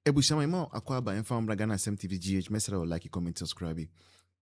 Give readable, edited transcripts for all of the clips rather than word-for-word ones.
Ebushama imo akwa ba inform Ghana asem TV GH message or like, comment, subscribe.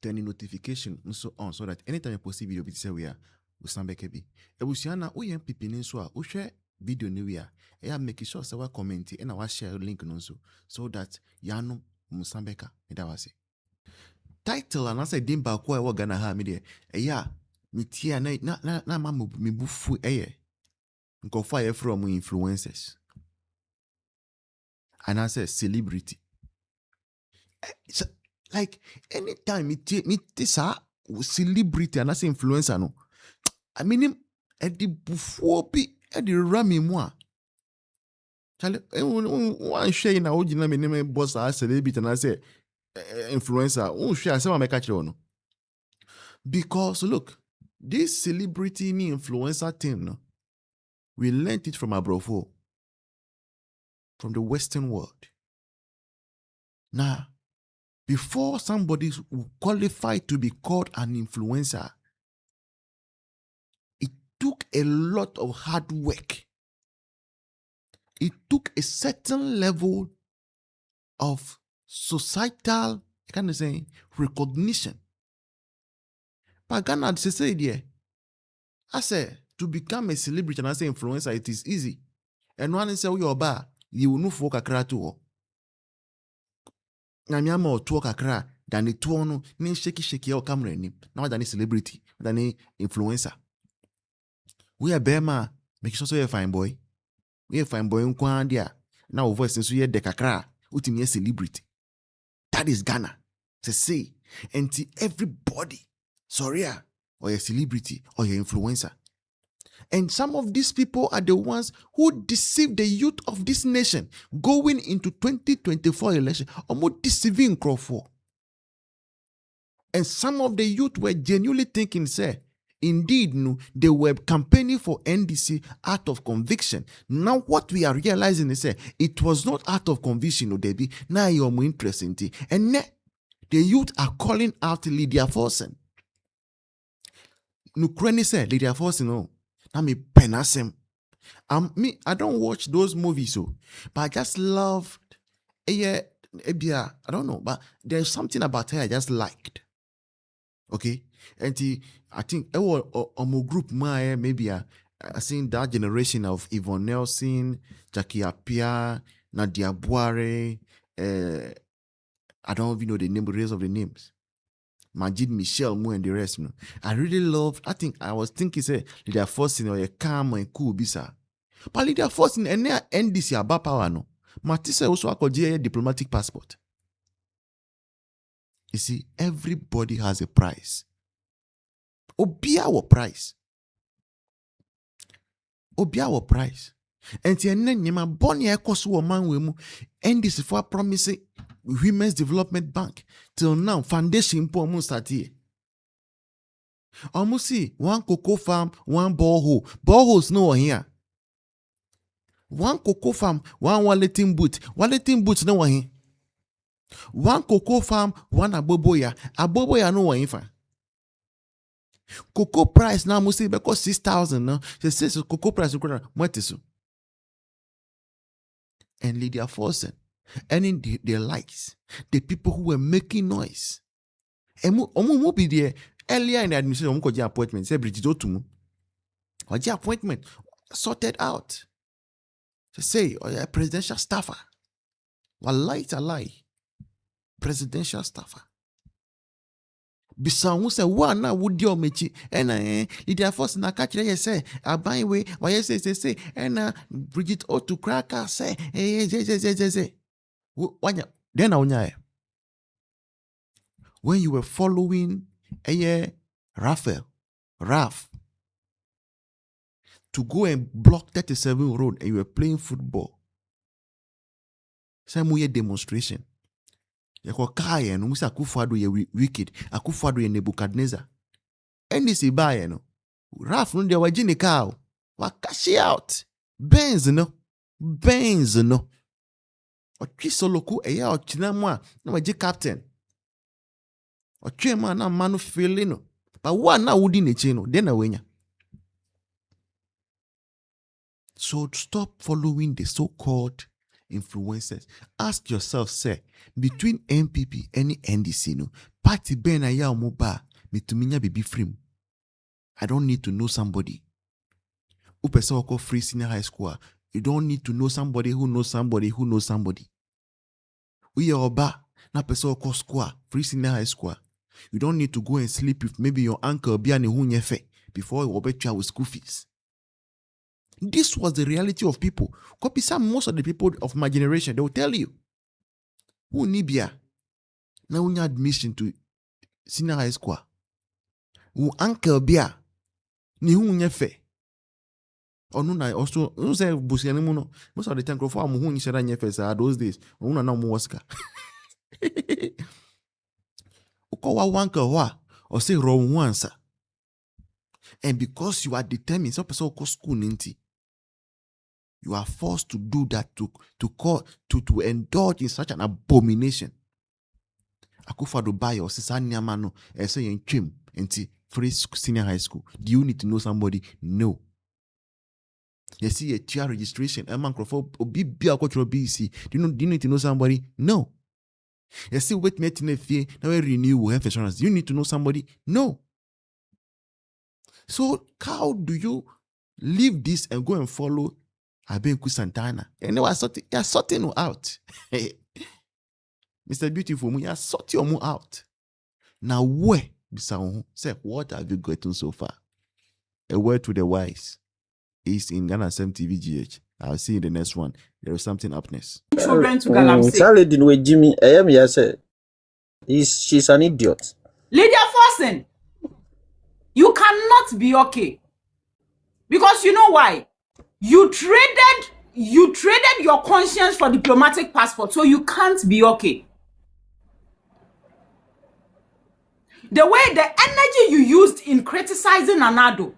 Turn the notification so on so that anytime you post video we say we are stand back be. Ebushana we yan pipini so a share video ni we are. E make sure say we comment and we share link no so that yano musambeka eda wase. Title and I say dimba kwa e Ghana ha me de. Ya me tia na ma me bufu eye. Nko fire from influencers. And I say celebrity. It's like anytime me this celebrity and I say influencer no. I mean him at the buffoopi at the rami moi. Chale, one share na oji na me name boss a celebrity and I say influencer. One share say make catch no. Because look, this celebrity ni influencer thing no. We learned it from abroad, from the Western world. Now, before somebody qualify to be called an influencer, it took a lot of hard work. It took a certain level of societal, recognition. But Ghana say there, I say to become a celebrity and I say influencer, it is easy. And one say your bar, you will not for kakra to. Nyame or to kakra than the two no ni shaky or camera ni. Now than a celebrity, than a influencer. We are Bema, make sure so you fine boy. We are fine boy nkwandia. Now voice so ye de kakra, ultimate celebrity. That is Ghana. Say, and everybody, sorry, or a celebrity or your influencer. And some of these people are the ones who deceive the youth of this nation going into 2024 election, almost deceiving Crawford. And some of the youth were genuinely thinking, say, indeed, no, they were campaigning for NDC out of conviction. Now, what we are realizing is, it was not out of conviction, no, Debbie. Now you're more interested. And the youth are calling out Lydia forson. Nukreni say Lydia forson, no. I mean, asem. I don't watch those movies, but I just loved. I don't know, but there's something about her I just liked. Okay, and I think a group maybe I seen that generation of Yvonne Nelson, Jackie Appiah, Nadia Boire. I don't even know the rest of the names. Majid Michelle Mo and the rest. I really loved. I was thinking say Lydia forson or a calm and cool bisa. But Lydia forson and near NDC about power no. Matisse also a diplomatic passport. You see, everybody has a price. Obia our price. Obia our price. And tiene nyema boni ekoso man we mu NDC for promising Women's Development Bank till now foundation po almost start here. Almost see one cocoa farm, one borehole. Boreholes no here. One cocoa farm, one walleting boot. Walleting boots no here. One cocoa farm, one aboboya. Aboboya no one fa. Cocoa price now must say because 6,000 no. She says cocoa price what is so. And Lydia forson. And in the likes, the people who were making noise. And omu be there earlier in the administration. Omu appointment. Say Bridget Otumu. Oji appointment sorted out. To say a presidential staffer. Wallahi talai. Presidential staffer. Bisa who say one na would your mechi and Lydia forson na catch you say abai way why say and Bridget Otu cracker say say. Then when you were following Raf to go and block 37 road and you were playing football. Some way demonstration. You call Kaya and Musa Akufo Addo ye wicked. Akufo Addo ye Nebuchadnezzar. And this is by no. Raf no de wajini cow. Wakashi out. Benz no. Ochi soloku eya ochina mwa na waji captain. Ochi ma na manu feeling. But one na wudi neche no. Then wenya. So stop following the so-called influencers. Ask yourself, say, between MPP and NDC, no, party ben a ya omoba, me to minya baby frame. I don't need to know somebody. Who person call free senior high school. You don't need to know somebody who knows somebody who knows somebody. We are oba, na person call school, free senior high school. You don't need to go and sleep with maybe your uncle biane who nyefe before you obey with school fees. This was the reality of people. Copy some most of the people of my generation, they will tell you. Who nibia? Now when you admission to senior high school. Who uncle bia? Ni who nyefe? Or no, I also no say busianimuno. Most of the time, for who nishara nyefe those days. Una na muwaska. Ukawa wanka wa or say wrong once. And because you are determined, some person call school ninti. You are forced to do that to indulge in such an abomination. Akufo Addo buy your sister Nyamano and say in trim into free senior high school. Do you need to know somebody? No. You see a chair registration. A man for BC. Do you need to know somebody? No. You see wait me in fear. Now renew health insurance. Do you need to know somebody? No. So how do you leave this and go and follow Abenku Santana? And they are sorting you out. Mr. Beautiful, you are sorting you out. Now where? Say, what have you gotten so far? A word to the wise is in Ghana Asem TVGH. I'll see you in the next one. There is something up next. Children to Galamsey. With Jimmy, I am yes. She's an idiot. Lydia Forson, you cannot be okay. Because you know why? You traded your conscience for diplomatic passport, so you can't be okay. The way the energy you used in criticizing Anado,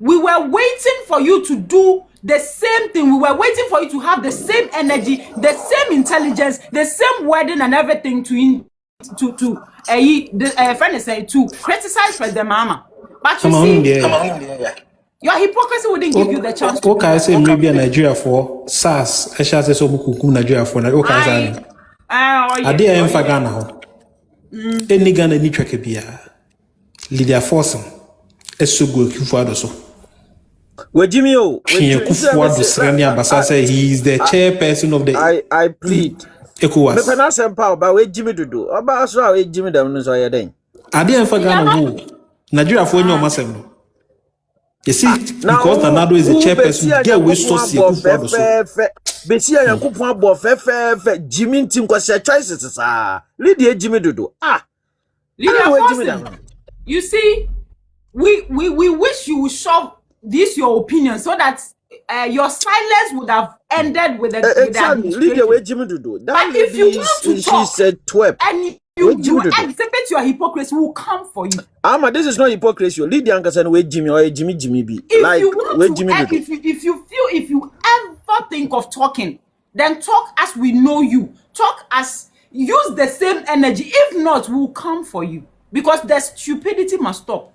we were waiting for you to do the same thing. We were waiting for you to have the same energy, the same intelligence, the same wording and everything to criticize President Mahama. But you see, your hypocrisy wouldn't give you the chance to. Okay, I say maybe Nigeria for SARS. I shall say so much Nigeria for. Okay, I did am for Ghana. Any Ghana ni track bia. Lydia forson. So good Akufo Addo so. Where Jimmy Akufo Addo Sreni Ambassador, he is the chairperson of the. I plead. ECOWAS. Me pena sempa ba we Jimmy Dodo. Oba so we Jimmy dem no so ye den. I did am for Ghana who. Nigeria for nyoma sem. You see, because Nanado is a chairperson, get we so see Akufo Addo so. Besi Yankopon abo fe Jimmy ntim kwase choices sa. Lydia Jimmy Dodo. Lydia Forson. You see, we wish you would shove this your opinion so that your silence would have ended with exactly. Lydia we Jimmy Dodo. But if you want to talk, she said twerp. And you exhibit your hypocrisy, will come for you. This is not hypocrisy. Lydia Ankasan we Jimmy or Jimmy be. If like you want we to, Jimmy Dodo. if you ever think of talking, then talk as we know you. Talk as use the same energy. If not, we'll come for you. Because the stupidity must stop.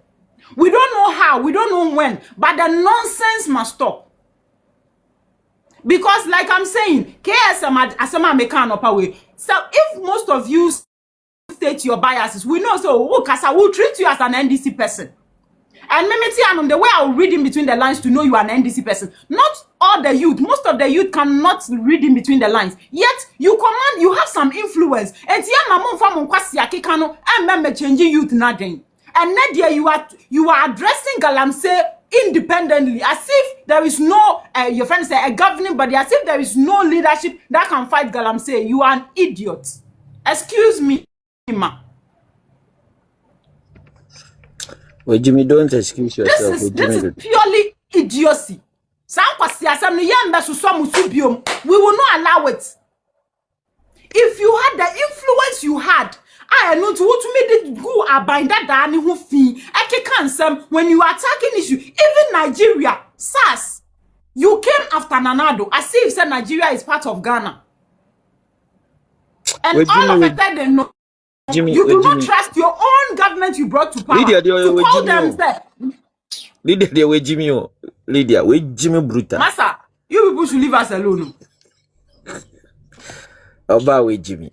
We don't know how, we don't know when, but the nonsense must stop. Because like I'm saying, KSM asema mekano pawe. So if most of you state your biases, we know so Kasa will treat you as an NDC person. And the way I'll read in between the lines to know you are an NDC person. Not all the youth. Most of the youth cannot read in between the lines. Yet you have some influence. And nkwas and changing youth nothing. And Lydia, you are addressing Galamsey independently, as if there is no your friends say a governing body, as if there is no leadership that can fight Galamsey. You are an idiot. Excuse me, ma. Well, Jimmy, don't excuse yourself. This is purely idiocy. We will not allow it. If you had the influence you had, I know to make it go about that Danny who fee. I can't some when you are attacking issue. Even Nigeria, SARS, you came after Nanado as if said Nigeria is part of Ghana. And all of a sudden, no. You do not trust your own government you brought to power. Lydia, to call them Lydia, we Jimmy, Lydia, we Jimmy Bruta. Massa, you people should leave us alone. Oba we Jimmy.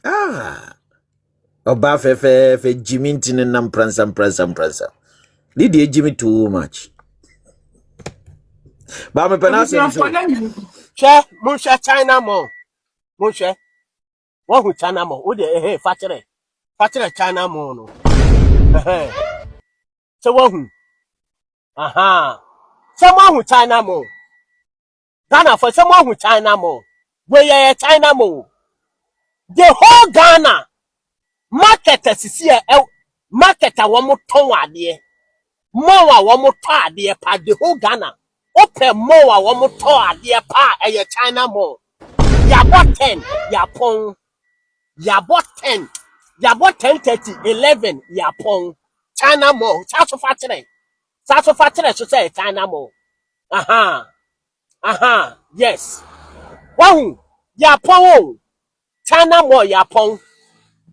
Oba fe Jimmy ntine nam pransa. Lydia Jimmy too much. Ba me penase nso. Che, Musha China mo. Musha. What who China mo? Wo de factory. Factory China mo no. So what who? Aha. Someone who China mo. Ghana for someone who China mo. Where you China mo. The whole Ghana market is here. Market a womo ton ade. Mo a womo ton ade pa the whole Ghana. Open mo a womo ton ade pa e China mo. Ya bought 10, ya pon. Ya bought 10. Ya bought 10, 30, 11, ya pon. China mo. Saso factory. Saso factory so say China mo. Aha. Yes. Wahoo. Ya pon. China mo ya pon.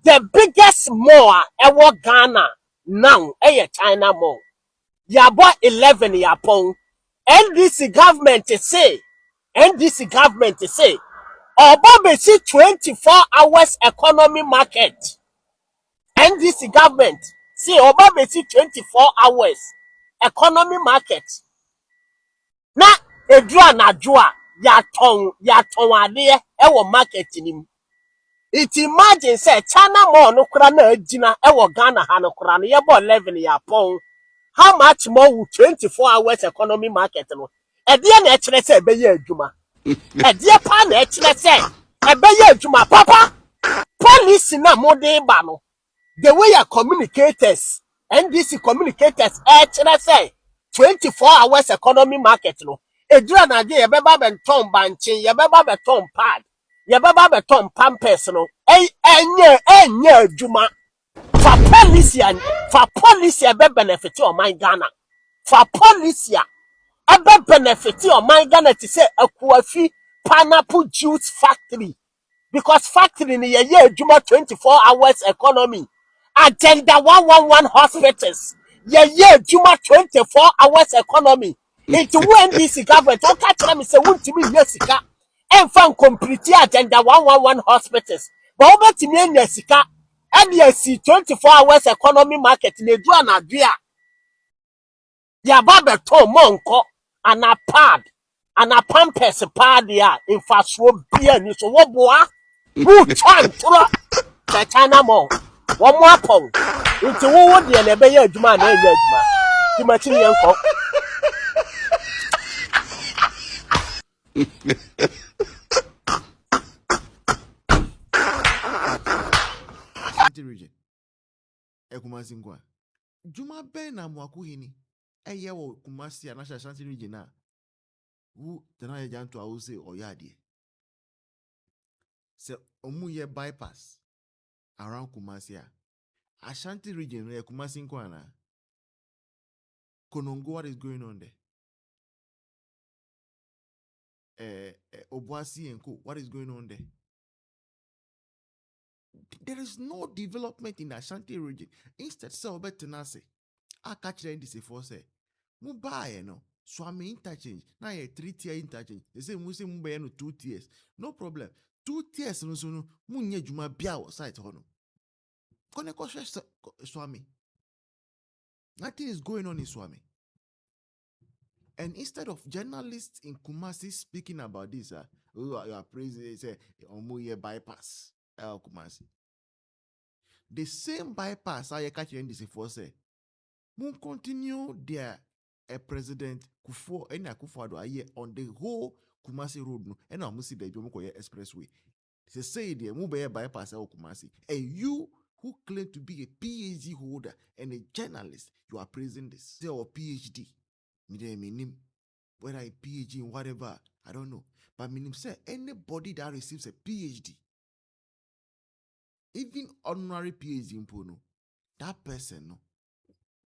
The biggest mall ever Ghana now China mall. Ya bought 11 ya pon. NDC government say Obama see 24 hours economy market. NDC government say Obama see 24 hours economy market. Na edua na joa ya ton ade e market nim. It imagine say China mall no kura na agina e Ghana ha no kura no ye 11 ya pon. How much more would 24 hours economy market no? E de na e kire say be ye adwuma. E de pa na e kire say e be ye adwuma papa. Police na modern ba no. The way your communicators, NDC communicators, say 24 hours economy market no. Edura na de ye beba benton banchin, ye beba beton pad, ye beba beton pampers no. Enye adwuma. For police be benefit o my Ghana. For police be benefit o my Ghana to say Akuafi pineapple juice factory. Because factory ni ye adwuma 24 hours economy. Agenda 111 hospitals. Ye adwuma 24 hours economy. Into when this government o catch them say wuntimi nya sika. Enfan complete agenda 111 hospitals. But obetimi nya sika. And you see 24 hours economy market in a draw na dua. Ya babe to monko and a pad and a pampers pad ya in fast wo bia ni so wo boa. Who chan tro China mo. One more pong. Into wo de na be ya adwuma na enya adwuma. Ti machine yanko. Region. Kumasi nkwa. Juma ben na mwaku hini. Eye wo Kumasi anasha Ashanti region na. Who tena ye janto a use oyadi. Se omu ye bypass around Kumasi a. Ashanti region ye Kumasi nkwa na. Konongo, what is going on there? Obuasi and Co. What is going on there? There is no development in the Ashanti region. Instead, so better Tenase. I catch the NDC4 Mubaye no. Swami interchange. Now a 3-tier interchange. They say Musi Mubaye no 2 tiers. No problem. 2 tiers no so no. Munye Juma Biao site hono. Kone koshe Swami. Nothing is going on in Swami. And instead of journalists in Kumasi speaking about this, you are praising, say, Omuye bypass, Kumasi. The same bypass I catch in this for say, will continue their President Akufo Addo on the whole Kumasi road, no, and I'm see the Jomokoye Expressway. They say the Mube bypass Kumasi, and you who claim to be a PhD holder and a journalist, you are praising this. Say or PhD. Whether a PhD in whatever, I don't know. But meaning say anybody that receives a PhD, even honorary PhD in Pono, that person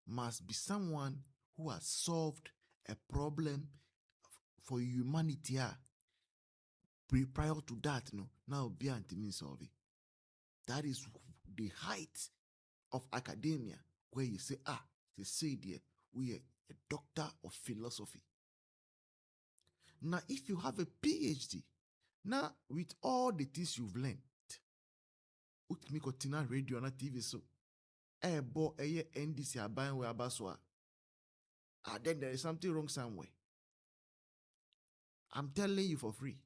must be someone who has solved a problem for humanity. Prior to that, now be anti solve it. That is the height of academia, where you say, they say there, we are a doctor of philosophy. Now, if you have a PhD, now with all the things you've learned, utimi kotina radio na TV so. Bo eye NDC aban we abaswa. Then there is something wrong somewhere. I'm telling you for free.